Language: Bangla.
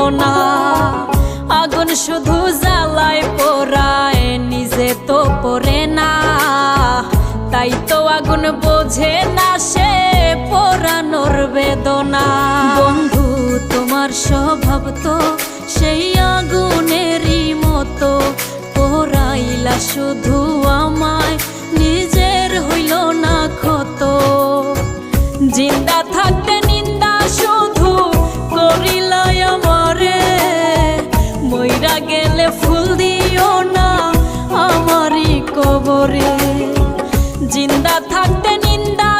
বেদনা। আগুন শুধু জ্বালায় পোড়ায়, নিজে তো পড়ে না, তাই তো আগুন বোঝে না সে পোড়ানোর বেদনা। বন্ধু তোমার স্বভাব তো সেই আগুনেরই মতো, পোড়াইলা শুধু আমায়, নিজের হইল না ক্ষত। জিন্দা থাকতে নিন্দা শুধু করিলাই আমারে, মইরা গেলে ফুল দিও না আমারই কবরে। জিন্দা থাকতে নিন্দা